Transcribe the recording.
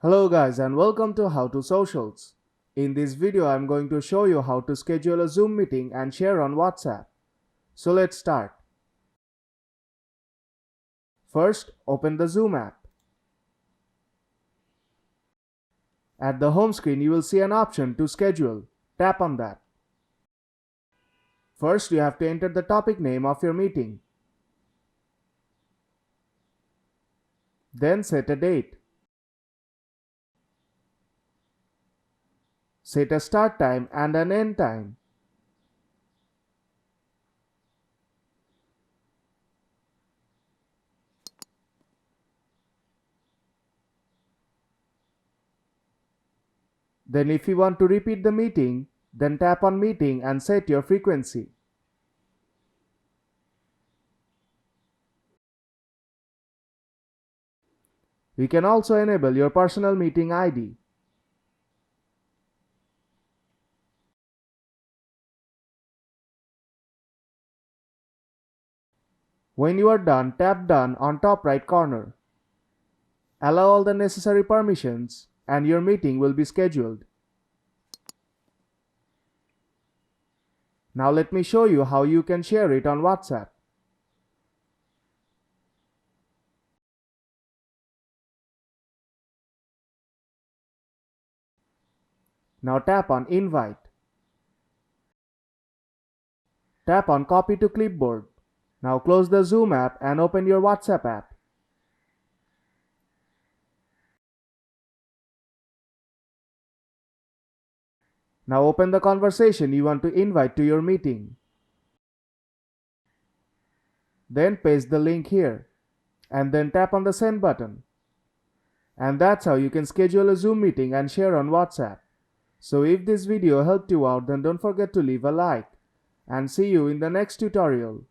Hello guys and welcome to How to Socials. In this video I'm going to show you how to schedule a Zoom meeting and share on WhatsApp. So let's start. First, open the Zoom app. At the home screen you will see an option to schedule. Tap on that. First you have to enter the topic name of your meeting. Then set a date. Set a start time and an end time. Then if you want to repeat the meeting, then tap on meeting and set your frequency. You can also enable your personal meeting ID. When you are done, tap Done on top right corner. Allow all the necessary permissions and your meeting will be scheduled. Now let me show you how you can share it on WhatsApp. Now tap on Invite. Tap on Copy to Clipboard. Now close the Zoom app and open your WhatsApp app. Now open the conversation you want to invite to your meeting. Then paste the link here and then tap on the Send button. And that's how you can schedule a Zoom meeting and share on WhatsApp. So if this video helped you out, then don't forget to leave a like and see you in the next tutorial.